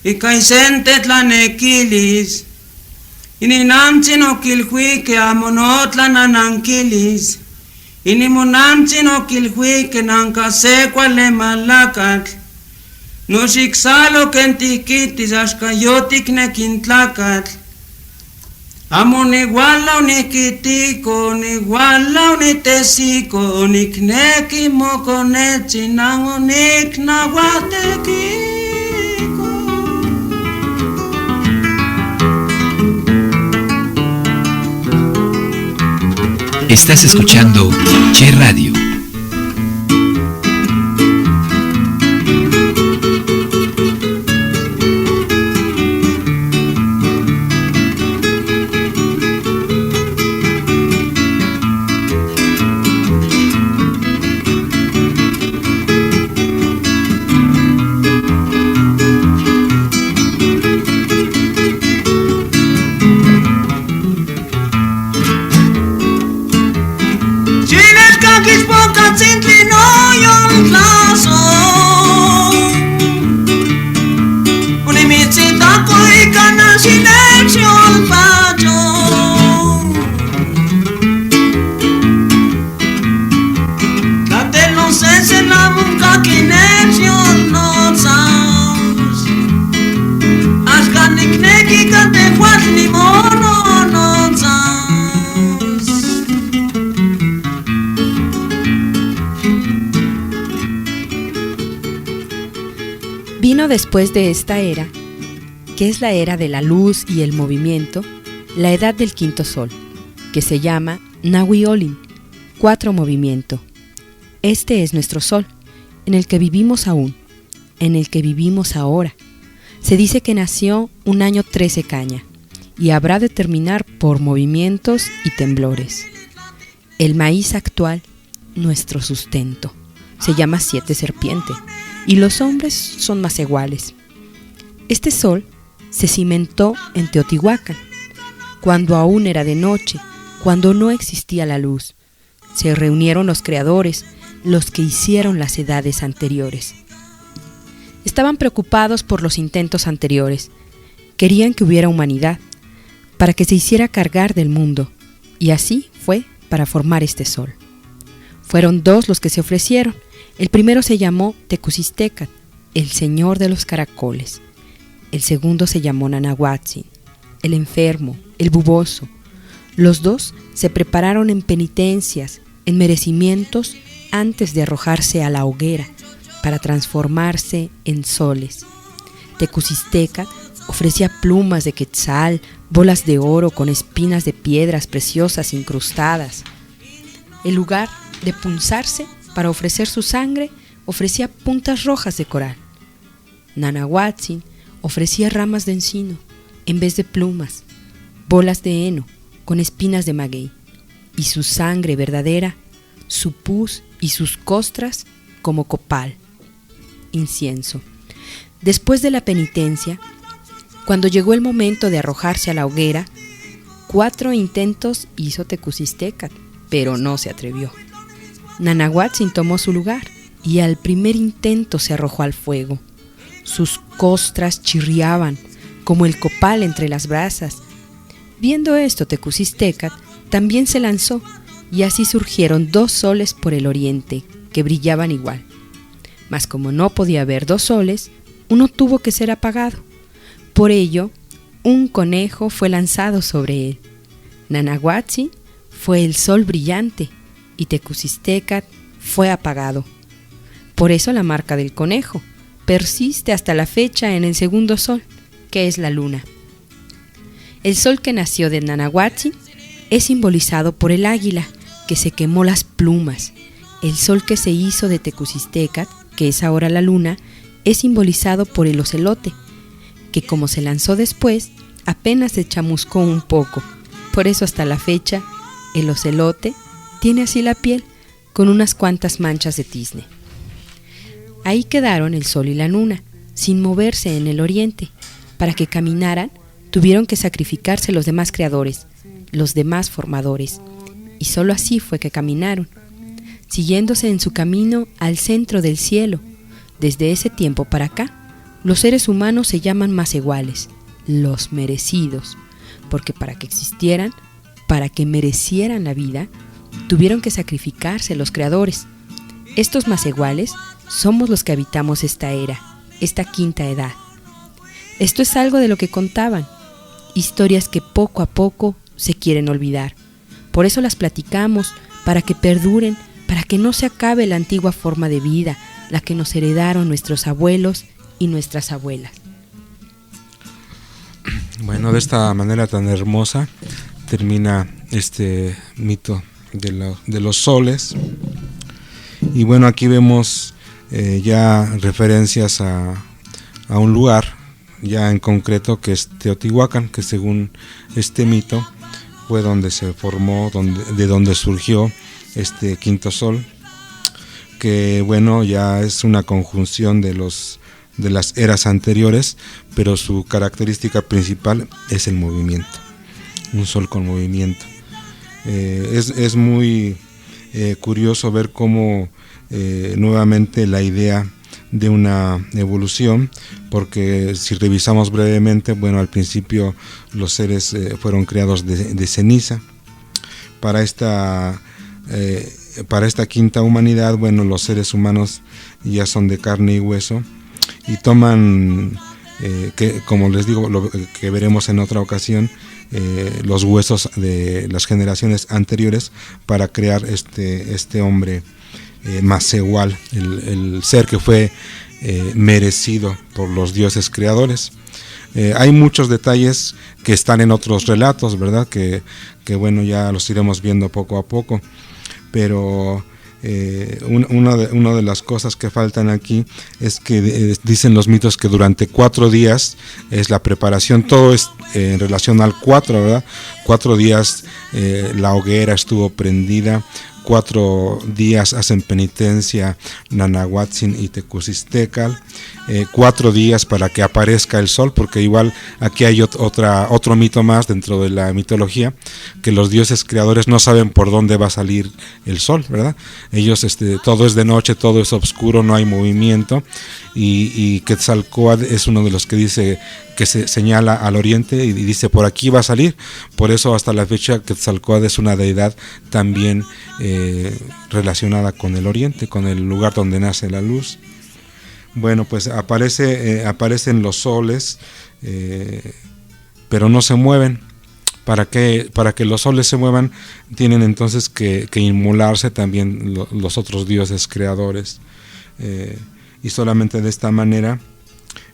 y caisente tlanequilis y ni namchi no quilhuique amonotlan ananquilis y ni monamchi no quilhuique nancasecua le malacatl no xixalo quentiquitis axcayotic nequintlacatl amo niguala uniquitico niguala unitesico nicnequi moconechi nan unicnahuatequico. Estás escuchando Che Radio. Vino después de esta era, que es la era de la luz y el movimiento, la edad del quinto sol, que se llama Nahui Olin, 4 movimiento. Este es nuestro sol, en el que vivimos aún, en el que vivimos ahora. Se dice que nació un año 13 caña, y habrá de terminar por movimientos y temblores. El maíz actual, nuestro sustento, se llama 7 serpiente, y los hombres son más iguales. Este sol se cimentó en Teotihuacán, cuando aún era de noche, cuando no existía la luz. Se reunieron los creadores, los que hicieron las edades anteriores. Estaban preocupados por los intentos anteriores. Querían que hubiera humanidad, para que se hiciera cargar del mundo, y así fue para formar este sol. Fueron 2 los que se ofrecieron. El primero se llamó Tecucistecat, el señor de los caracoles. El segundo se llamó Nanahuatzin, el enfermo, el buboso. Los 2 se prepararon en penitencias, en merecimientos, antes de arrojarse a la hoguera para transformarse en soles. Tecucistecat ofrecía plumas de quetzal, bolas de oro con espinas de piedras preciosas incrustadas. En lugar de punzarse para ofrecer su sangre, ofrecía puntas rojas de coral. Nanahuatzin ofrecía ramas de encino en vez de plumas, bolas de heno con espinas de maguey, y su sangre verdadera, su pus y sus costras como copal, incienso. Después de la penitencia, cuando llegó el momento de arrojarse a la hoguera, 4 intentos hizo Tecucistecat, pero no se atrevió. Nanahuatzin tomó su lugar y al primer intento se arrojó al fuego. Sus costras chirriaban como el copal entre las brasas. Viendo esto, Tecucistecat también se lanzó, y así surgieron 2 soles por el oriente que brillaban igual. Mas como no podía haber 2 soles, uno tuvo que ser apagado. Por ello, un conejo fue lanzado sobre él. Nanahuatzin fue el sol brillante y Tecucistecat fue apagado. Por eso la marca del conejo persiste hasta la fecha en el segundo sol, que es la luna. El sol que nació de Nanahuatzin es simbolizado por el águila, que se quemó las plumas. El sol que se hizo de Tecucistecat, que es ahora la luna, es simbolizado por el ocelote, que como se lanzó después, apenas se chamuscó un poco. Por eso hasta la fecha, el ocelote tiene así la piel, con unas cuantas manchas de tizne. Ahí quedaron el sol y la luna, sin moverse en el oriente. Para que caminaran, tuvieron que sacrificarse los demás creadores, los demás formadores, y sólo así fue que caminaron, siguiéndose en su camino al centro del cielo. Desde ese tiempo para acá, los seres humanos se llaman masehuales, los merecidos, porque para que existieran, para que merecieran la vida, tuvieron que sacrificarse los creadores. Estos masehuales somos los que habitamos esta era, esta quinta edad. Esto es algo de lo que contaban, historias que poco a poco se quieren olvidar. Por eso las platicamos, para que perduren, para que no se acabe la antigua forma de vida, la que nos heredaron nuestros abuelos y nuestras abuelas. Bueno, de esta manera tan hermosa termina este mito de los soles. Y bueno, aquí vemos ya referencias a un lugar ya en concreto, que es Teotihuacán, que según este mito fue donde se formó, de donde surgió este quinto sol, que bueno, ya es una conjunción de las eras anteriores, pero su característica principal es el movimiento, un sol con movimiento. Es muy curioso ver cómo nuevamente la idea de una evolución, porque si revisamos brevemente, bueno, al principio los seres fueron creados de ceniza. Para esta quinta humanidad, bueno, los seres humanos ya son de carne y hueso, y toman, que como les digo, lo que veremos en otra ocasión, los huesos de las generaciones anteriores para crear este hombre masehual, el ser que fue merecido por los dioses creadores. Hay muchos detalles que están en otros relatos, ¿verdad? Que bueno, ya los iremos viendo poco a poco, pero una de las cosas que faltan aquí es que dicen los mitos que durante 4 días es la preparación. Todo es en relación al 4, ¿verdad? 4 días la hoguera estuvo prendida, 4 días hacen penitencia Nanahuatzin y Tecucistecal, 4 días para que aparezca el sol, porque igual aquí hay otro mito más dentro de la mitología, que los dioses creadores no saben por dónde va a salir el sol, ¿verdad? Ellos, todo es de noche, todo es oscuro, no hay movimiento, y Quetzalcóatl es uno de los que dice, que se señala al oriente y dice por aquí va a salir. Por eso hasta la fecha Quetzalcóatl es una deidad también relacionada con el oriente, con el lugar donde nace la luz. Bueno, pues aparecen los soles, pero no se mueven. Para que los soles se muevan, tienen entonces que inmolarse también los otros dioses creadores. Y solamente de esta manera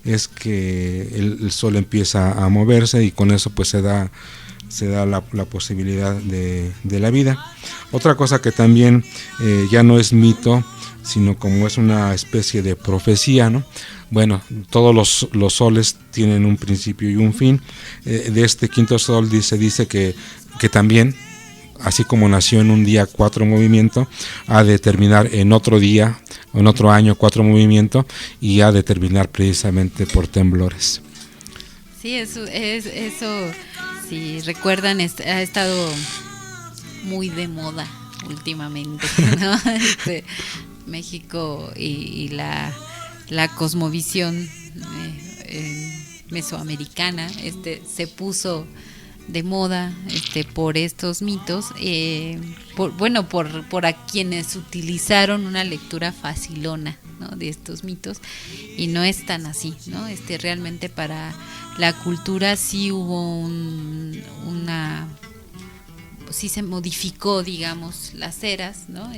es que el sol empieza a moverse, y con eso pues se da la posibilidad de la vida. Otra cosa que también ya no es mito, sino como es una especie de profecía, ¿no? Bueno, todos los soles tienen un principio y un fin. De este quinto sol se dice que también, así como nació en un día 4 movimientos, ha de terminar en otro día, en otro año 4 movimientos, y ha de terminar precisamente por temblores. Sí, eso, si recuerdan, ha estado muy de moda últimamente, ¿no? México y la cosmovisión mesoamericana se puso de moda por estos mitos, por a quienes utilizaron una lectura facilona, ¿no?, de estos mitos, y no es tan así, ¿no? Realmente para la cultura sí hubo sí se modificó, digamos, las eras, ¿no?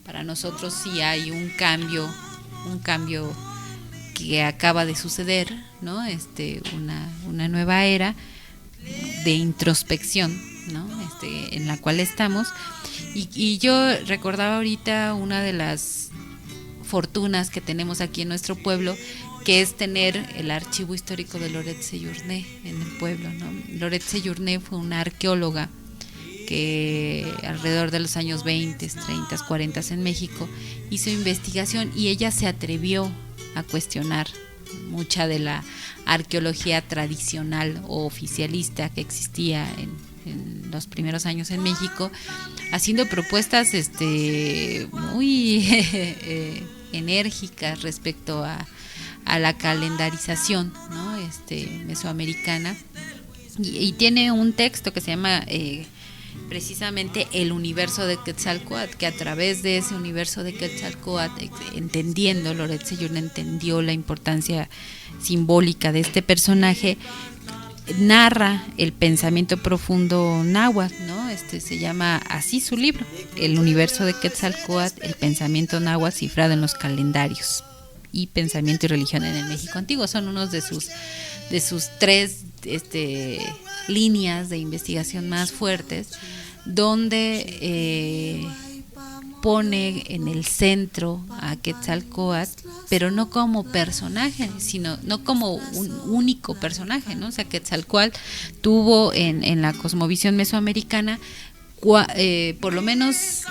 Para nosotros sí hay un cambio que acaba de suceder, ¿no? Una nueva era de introspección, ¿no? En la cual estamos, y yo recordaba ahorita una de las fortunas que tenemos aquí en nuestro pueblo, que es tener el archivo histórico de Loret Seyurné en el pueblo, ¿no? Loret Seyurné fue una arqueóloga que alrededor de los años 20, 30, 40 en México hizo investigación, y ella se atrevió a cuestionar mucha de la arqueología tradicional o oficialista que existía en los primeros años en México, haciendo propuestas muy enérgicas respecto a la calendarización, ¿no? Mesoamericana, y tiene un texto que se llama precisamente El universo de Quetzalcóatl, que a través de ese universo de Quetzalcóatl, entendiendo, Loret Seyurné entendió la importancia simbólica de este personaje, narra el pensamiento profundo náhuatl, ¿no? Se llama así su libro, El universo de Quetzalcóatl, el pensamiento náhuatl cifrado en los calendarios, y pensamiento y religión en el México antiguo. Son unos de sus 3 líneas de investigación más fuertes, donde pone en el centro a Quetzalcóatl, pero no como personaje, sino no como un único personaje, ¿no? O sea, Quetzalcóatl tuvo en la cosmovisión mesoamericana por lo menos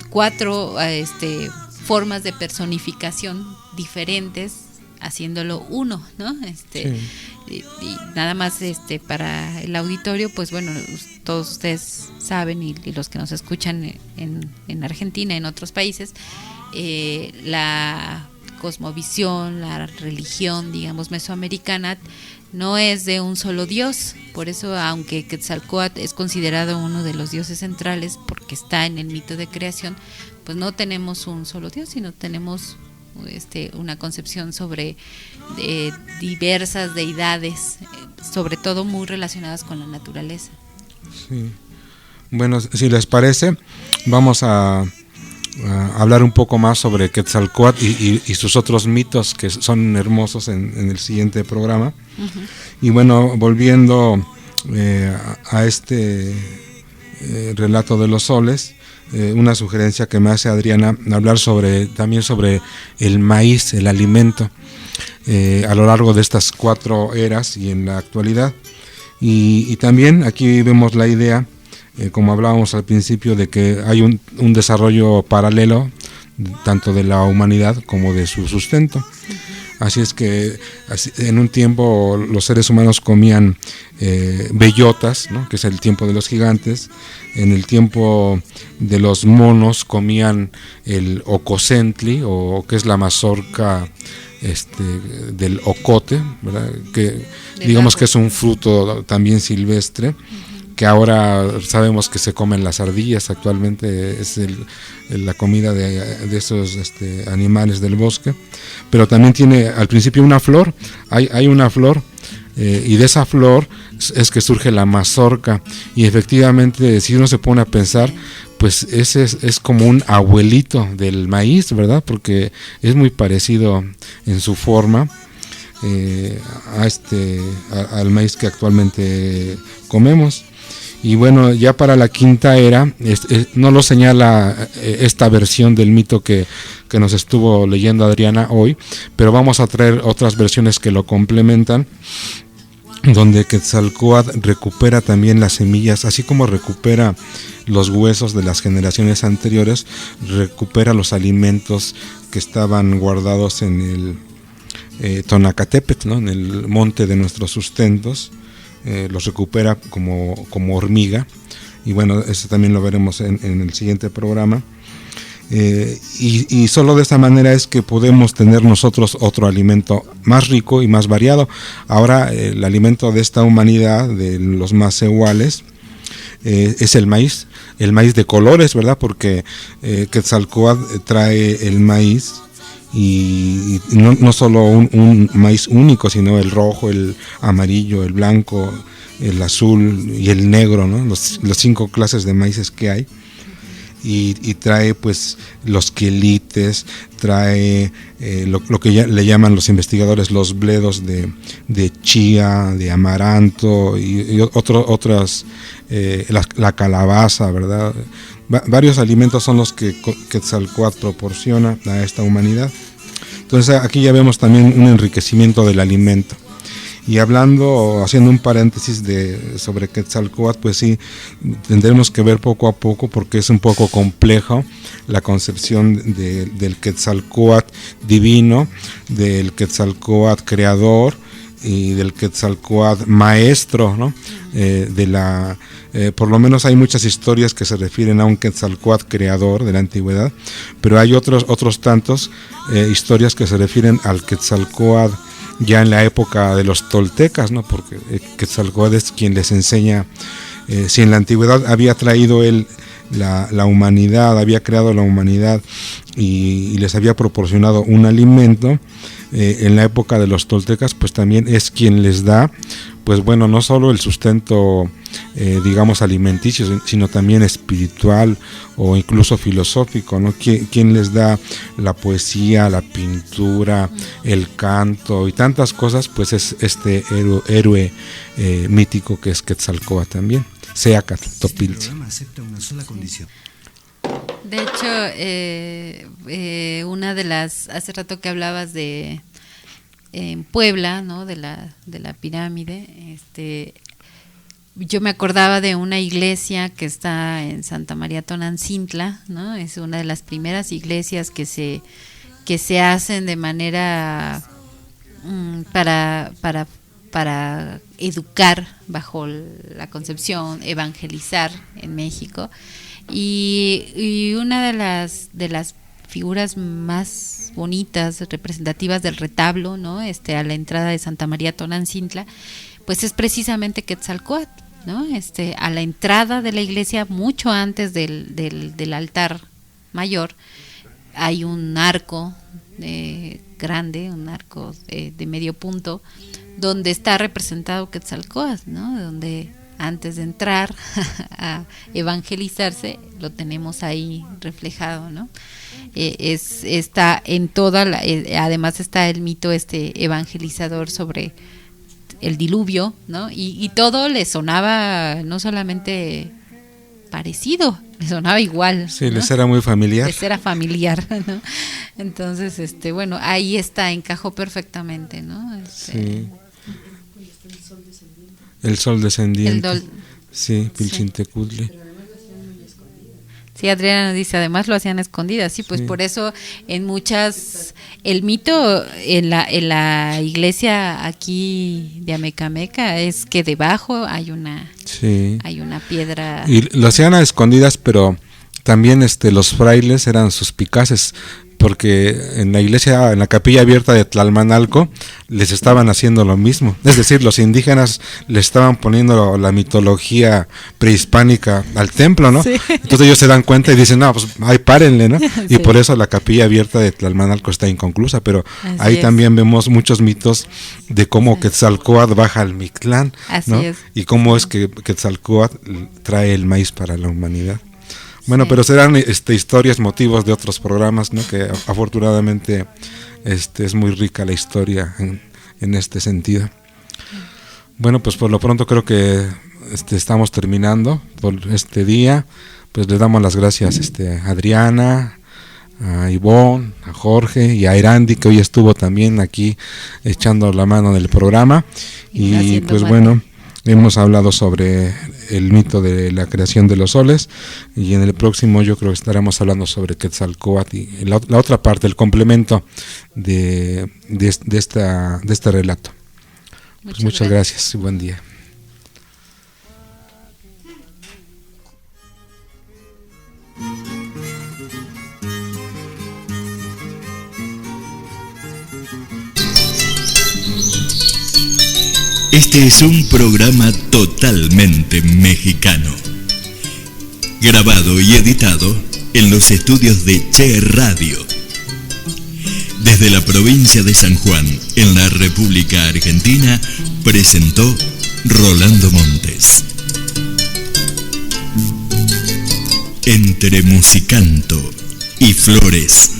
4 formas de personificación diferentes, haciéndolo uno, ¿no? Y nada más para el auditorio, pues bueno, todos ustedes saben, y los que nos escuchan en Argentina, en otros países, la cosmovisión, la religión, digamos, mesoamericana no es de un solo dios. Por eso, aunque Quetzalcóatl es considerado uno de los dioses centrales porque está en el mito de creación, pues no tenemos un solo dios, sino tenemos una concepción sobre diversas deidades, sobre todo muy relacionadas con la naturaleza. Sí. Bueno, si les parece, vamos a hablar un poco más sobre Quetzalcóatl y sus otros mitos, que son hermosos, en el siguiente programa. Uh-huh. Y bueno, volviendo a este relato de los soles, una sugerencia que me hace Adriana, hablar también sobre el maíz, el alimento, a lo largo de estas 4 eras y en la actualidad. Y también aquí vemos la idea como hablábamos al principio, de que hay un desarrollo paralelo tanto de la humanidad como de su sustento. Así es que en un tiempo los seres humanos comían bellotas, ¿no?, que es el tiempo de los gigantes. En el tiempo de los monos comían el ococentli, o que es la mazorca del ocote, ¿verdad?, que digamos que es un fruto también silvestre, que ahora sabemos que se comen las ardillas. Actualmente es la comida de esos animales del bosque, pero también tiene al principio una flor, hay una flor, y de esa flor es que surge la mazorca, y efectivamente si uno se pone a pensar, pues ese es como un abuelito del maíz, ¿verdad?, porque es muy parecido en su forma al maíz que actualmente comemos. Y bueno, ya para la quinta era, no lo señala esta versión del mito que nos estuvo leyendo Adriana hoy, pero vamos a traer otras versiones que lo complementan, donde Quetzalcóatl recupera también las semillas, así como recupera los huesos de las generaciones anteriores, recupera los alimentos que estaban guardados en el Tonacatépetl, ¿no?, en el monte de nuestros sustentos. Los recupera como hormiga, y bueno, eso también lo veremos en el siguiente programa. Y solo de esta manera es que podemos tener nosotros otro alimento más rico y más variado. Ahora el alimento de esta humanidad, de los macehuales, es el maíz de colores, ¿verdad?, porque Quetzalcóatl trae el maíz, y no solo un maíz único, sino el rojo, el amarillo, el blanco, el azul y el negro, ¿no?, los 5 clases de maíces que hay. Y trae pues los quelites, trae lo que le llaman los investigadores los bledos de chía, de amaranto y otras, la calabaza, ¿verdad? Varios alimentos son los que Quetzalcóatl proporciona a esta humanidad. Entonces aquí ya vemos también un enriquecimiento del alimento. Y haciendo un paréntesis sobre Quetzalcóatl, pues sí, tendremos que ver poco a poco, porque es un poco complejo la concepción del Quetzalcóatl divino, del Quetzalcóatl creador y del Quetzalcóatl maestro, ¿no? Por lo menos hay muchas historias que se refieren a un Quetzalcóatl creador de la antigüedad, pero hay otros tantos historias que se refieren al Quetzalcóatl ya en la época de los toltecas, ¿no?, porque Quetzalcóatl es quien les enseña. Si en la antigüedad había traído él la humanidad, había creado la humanidad y les había proporcionado un alimento, en la época de los toltecas pues también es quien les da, pues bueno, no solo el sustento digamos alimenticio, sino también espiritual o incluso filosófico, ¿no? Quien les da la poesía, la pintura, el canto y tantas cosas, pues es este héroe mítico que es Quetzalcóatl también, Seacatl Topiltzi. De hecho, una de las, hace rato que hablabas de en Puebla, ¿no?, de la pirámide, yo me acordaba de una iglesia que está en Santa María Tonantzintla, ¿no? Es una de las primeras iglesias que se hacen de manera para educar, bajo la concepción evangelizar en México. Y una de las figuras más bonitas, representativas del retablo, ¿no?, a la entrada de Santa María Tonantzintla, pues es precisamente Quetzalcóatl, ¿no? A la entrada de la iglesia, mucho antes del altar mayor, hay un arco grande, un arco de medio punto, donde está representado Quetzalcóatl, ¿no?, donde antes de entrar a evangelizarse lo tenemos ahí reflejado, ¿no? Está en toda además está el mito evangelizador sobre el diluvio, ¿no? Y todo le sonaba no solamente parecido, le sonaba igual. Sí, ¿no? les era muy familiar. Les era familiar, ¿no? Entonces, bueno, ahí encajó perfectamente, ¿no? Sí. El sol descendiente. Sí, Pilchintecutli. Sí, Adriana dice, además lo hacían a escondidas, sí, pues por eso en muchas, el mito en la iglesia aquí de Amecameca es que debajo hay una piedra. Y lo hacían a escondidas, pero también los frailes eran suspicaces, porque en la iglesia, en la capilla abierta de Tlalmanalco, les estaban haciendo lo mismo. Es decir, los indígenas le estaban poniendo la mitología prehispánica al templo, ¿no? Sí. Entonces ellos se dan cuenta y dicen, no, pues ahí párenle, ¿no? Sí. Y por eso la capilla abierta de Tlalmanalco está inconclusa, pero así ahí también vemos muchos mitos de cómo Quetzalcóatl baja al Mictlán, ¿no? Y cómo es que Quetzalcóatl trae el maíz para la humanidad. Bueno, pero serán historias, motivos de otros programas, ¿no? Que afortunadamente es muy rica la historia en este sentido. Bueno, pues por lo pronto creo que estamos terminando por este día. Pues le damos las gracias a Adriana, a Ivonne, a Jorge y a Erandi, que hoy estuvo también aquí echando la mano en el programa. Y pues bueno, hemos hablado sobre el mito de la creación de los soles, y en el próximo yo creo que estaremos hablando sobre Quetzalcóatl y la otra parte, el complemento de este relato. Pues muchas gracias y buen día. Este es un programa totalmente mexicano, grabado y editado en los estudios de Che Radio, desde la provincia de San Juan, en la República Argentina, presentó Rolando Montes. Entre musicanto y flores.